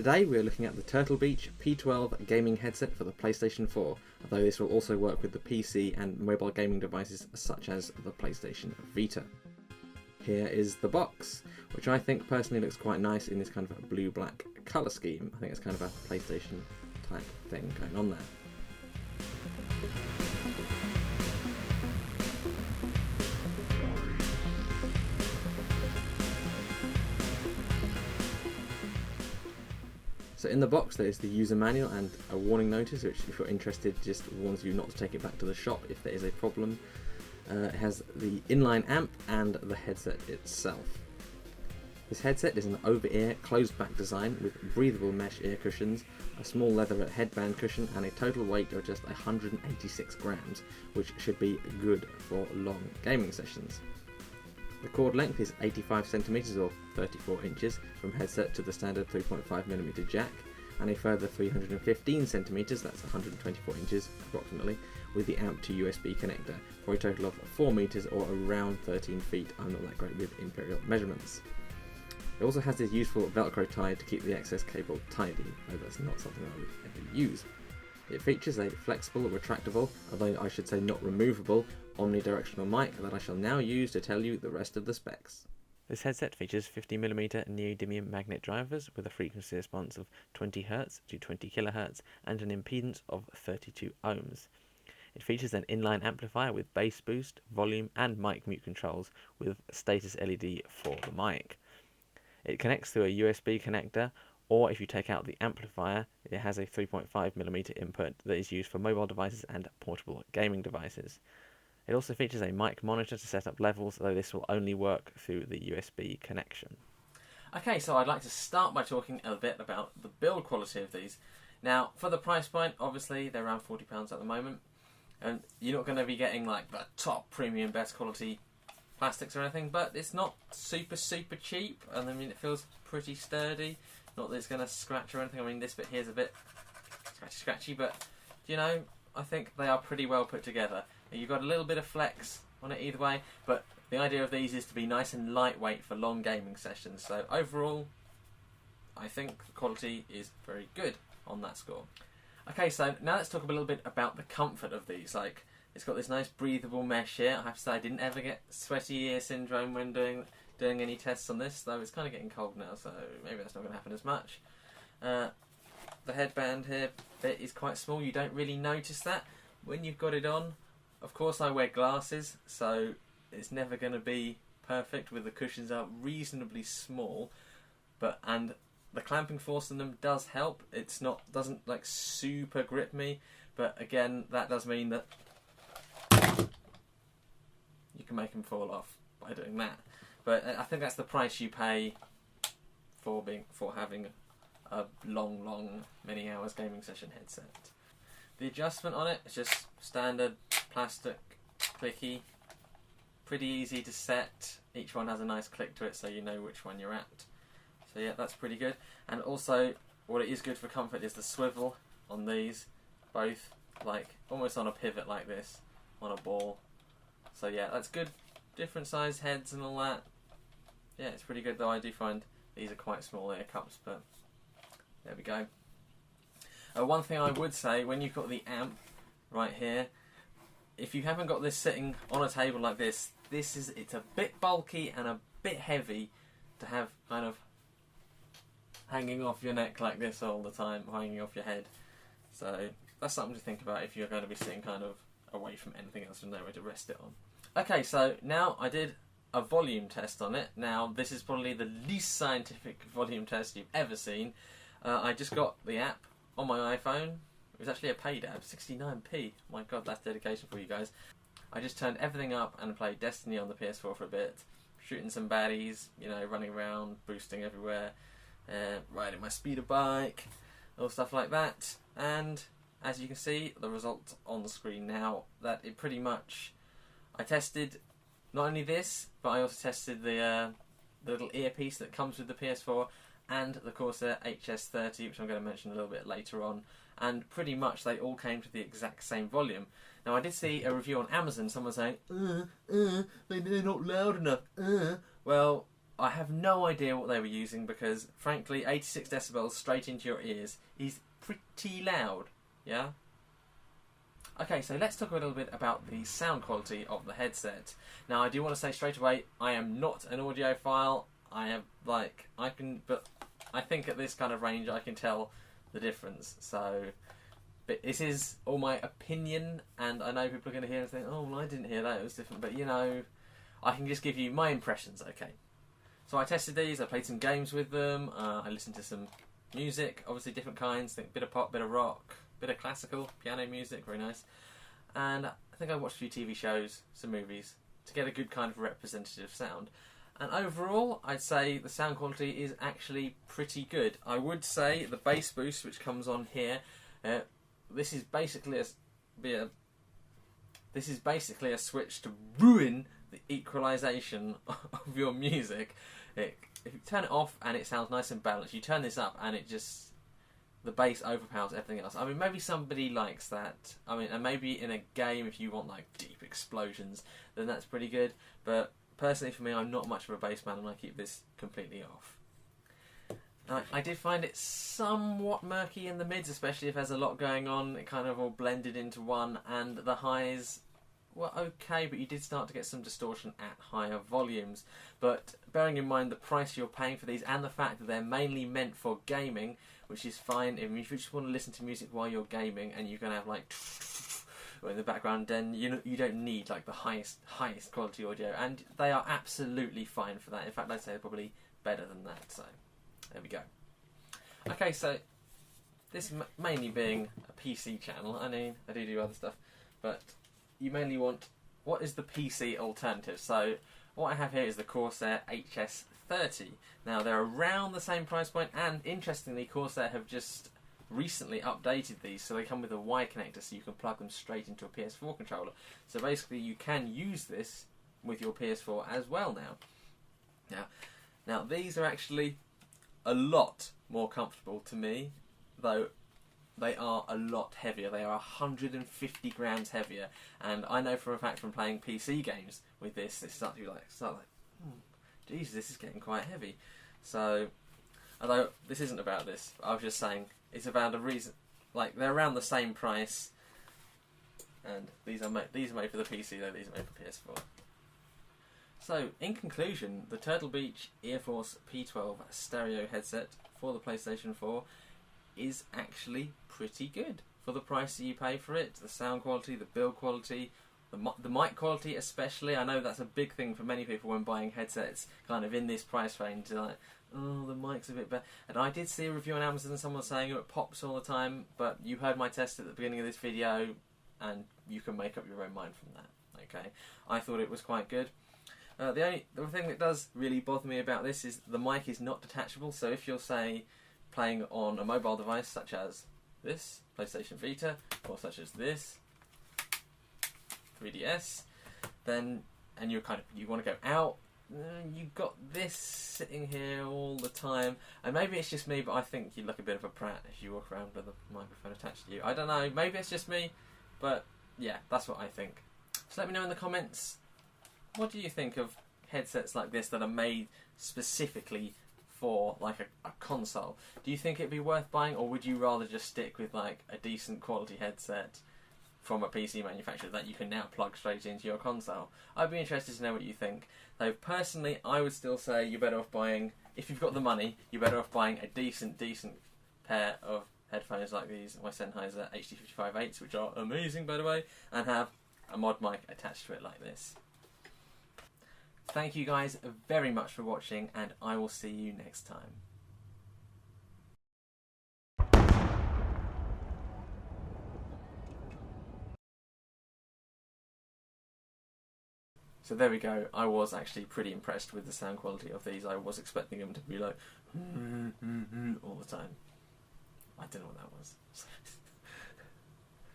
Today we are looking at the Turtle Beach P12 gaming headset for the PlayStation 4, although this will also work with the PC and mobile gaming devices such as the PlayStation Vita. Here is the box, which I think personally looks quite nice in this kind of blue-black colour scheme. I think it's kind of a PlayStation type thing going on there. So in the box there is the user manual and a warning notice, which if you're interested just warns you not to take it back to the shop if there is a problem. It has the inline amp and the headset itself. This headset is an over-ear closed back design with breathable mesh ear cushions, a small leather headband cushion and a total weight of just 186 grams, which should be good for long gaming sessions. The cord length is 85 cm or 34 inches from headset to the standard 3.5mm jack, and a further 315 cm, that's 124 inches approximately, with the amp to USB connector, for a total of 4 meters or around 13 feet. I'm not that great with imperial measurements. It also has this useful velcro tie to keep the excess cable tidy, though that's not something I would ever use. It features a flexible, retractable, although I should say not removable, omnidirectional mic that I shall now use to tell you the rest of the specs. This headset features 50mm neodymium magnet drivers with a frequency response of 20Hz to 20 kHz and an impedance of 32 ohms. It features an inline amplifier with bass boost, volume and mic mute controls with status LED for the mic. It connects through a USB connector, or if you take out the amplifier, it has a 3.5mm input that is used for mobile devices and portable gaming devices. It also features a mic monitor to set up levels, though this will only work through the USB connection. Okay, so I'd like to start by talking a bit about the build quality of these. Now, for the price point, obviously they're around £40 at the moment, and you're not going to be getting like the top premium best quality plastics or anything, but it's not super cheap, and I mean it feels pretty sturdy. Not that it's going to scratch or anything. I mean, this bit here is a bit scratchy, but you know, I think they are pretty well put together. You've got a little bit of flex on it either way, but the idea of these is to be nice and lightweight for long gaming sessions. So overall, I think the quality is very good on that score. Okay, so now let's talk a little bit about the comfort of these. Like, it's got this nice breathable mesh here. I have to say I didn't ever get sweaty ear syndrome when doing any tests on this, though it's kind of getting cold now, so maybe that's not going to happen as much. The headband here bit is quite small. You don't really notice that when you've got it on. Of course I wear glasses, so it's never going to be perfect with the cushions are reasonably small, and the clamping force on them does help. Doesn't like super grip me, but again that does mean that you can make them fall off by doing that. But I think that's the price you pay for having a long, many hours gaming session headset. The adjustment on it is just standard plastic clicky, pretty easy to set. Each one has a nice click to it, so you know which one you're at. So yeah, that's pretty good. And also, what it is good for comfort is the swivel on these, both like almost on a pivot like this, on a ball. So yeah, that's good. Different size heads and all that. Yeah, it's pretty good, though I do find these are quite small ear cups, but there we go. One thing I would say, when you've got the amp right here, if you haven't got this sitting on a table like this, it's a bit bulky and a bit heavy to have kind of hanging off your neck like this all the time, hanging off your head. So that's something to think about if you're going to be sitting kind of away from anything else and nowhere to rest it on. Okay, so now I did a volume test on it. Now this is probably the least scientific volume test you've ever seen. I just got the app on my iPhone. It was actually a paid app, 69p. My god, that's dedication for you guys. I just turned everything up and played Destiny on the PS4 for a bit, shooting some baddies, you know, running around, boosting everywhere, riding my speeder bike, all stuff like that. And as you can see, the result on the screen now, that it pretty much, I tested not only this, but I also tested the little earpiece that comes with the PS4 and the Corsair HS30, which I'm going to mention a little bit later on, and pretty much they all came to the exact same volume. Now I did see a review on Amazon, someone saying, they're not loud enough, Well, I have no idea what they were using because, frankly, 86 decibels straight into your ears is pretty loud, yeah? Okay, so let's talk a little bit about the sound quality of the headset. Now, I do want to say straight away, I am not an audiophile. But I think at this kind of range I can tell the difference. So, but this is all my opinion, and I know people are going to hear and think, oh, well, I didn't hear that, it was different. But, you know, I can just give you my impressions, okay? So I tested these, I played some games with them, I listened to some music, obviously different kinds, think bit of pop, bit of rock, bit of classical, piano music, very nice. And I think I watched a few TV shows, some movies, to get a good kind of representative sound. And overall, I'd say the sound quality is actually pretty good. I would say the bass boost, which comes on here, this is basically a switch to ruin the equalisation of your music. If you turn it off and it sounds nice and balanced, you turn this up and the bass overpowers everything else. I mean, maybe somebody likes that. I mean, and maybe in a game, if you want like deep explosions, then that's pretty good. But personally, for me, I'm not much of a bass man, and I keep this completely off. I did find it somewhat murky in the mids, especially if there's a lot going on. It kind of all blended into one, and the highs were okay, but you did start to get some distortion at higher volumes. But bearing in mind the price you're paying for these and the fact that they're mainly meant for gaming, which is fine. If you just want to listen to music while you're gaming and you're going to have like in the background, then you don't need like the highest quality audio, and they are absolutely fine for that. In fact, I'd say they're probably better than that. So there we go. Okay, so this mainly being a PC channel, I mean, I do other stuff, but you mainly want, what is the PC alternative? So what I have here is the Corsair HS30. Now they're around the same price point, and interestingly Corsair have just recently updated these, so they come with a Y connector, so you can plug them straight into a PS4 controller. So basically you can use this with your PS4 as well now. Now these are actually a lot more comfortable to me, though they are a lot heavier. They are 150 grams heavier, and I know for a fact from playing PC games with this, they start like, Jesus, this is getting quite heavy. So, although this isn't about this, I was just saying it's about a reason. Like, they're around the same price, and these are made for the PC, though these are made for PS4. So, in conclusion, the Turtle Beach Earforce P12 stereo headset for the PlayStation 4 is actually pretty good for the price that you pay for it. The sound quality, the build quality, the mic quality especially. I know that's a big thing for many people when buying headsets kind of in this price range. They're like, oh, the mic's a bit better. And I did see a review on Amazon and someone saying it pops all the time, but you heard my test at the beginning of this video and you can make up your own mind from that. Okay, I thought it was quite good. The thing that does really bother me about this is the mic is not detachable, so if you're, say, playing on a mobile device such as this, PlayStation Vita, or such as this, 3DS, then, and you want to go out, you've got this sitting here all the time, and maybe it's just me, but I think you look a bit of a prat if you walk around with a microphone attached to you. I don't know, maybe it's just me, but yeah, that's what I think. So let me know in the comments, what do you think of headsets like this that are made specifically for like a console? Do you think it'd be worth buying, or would you rather just stick with like a decent quality headset from a PC manufacturer that you can now plug straight into your console? I'd be interested to know what you think. Though personally, I would still say you're better off buying, if you've got the money, you're better off buying a decent pair of headphones like these, my Sennheiser HD558s, which are amazing by the way, and have a mod mic attached to it like this. Thank you guys very much for watching, and I will see you next time. So there we go, I was actually pretty impressed with the sound quality of these. I was expecting them to be like all the time. I don't know what that was.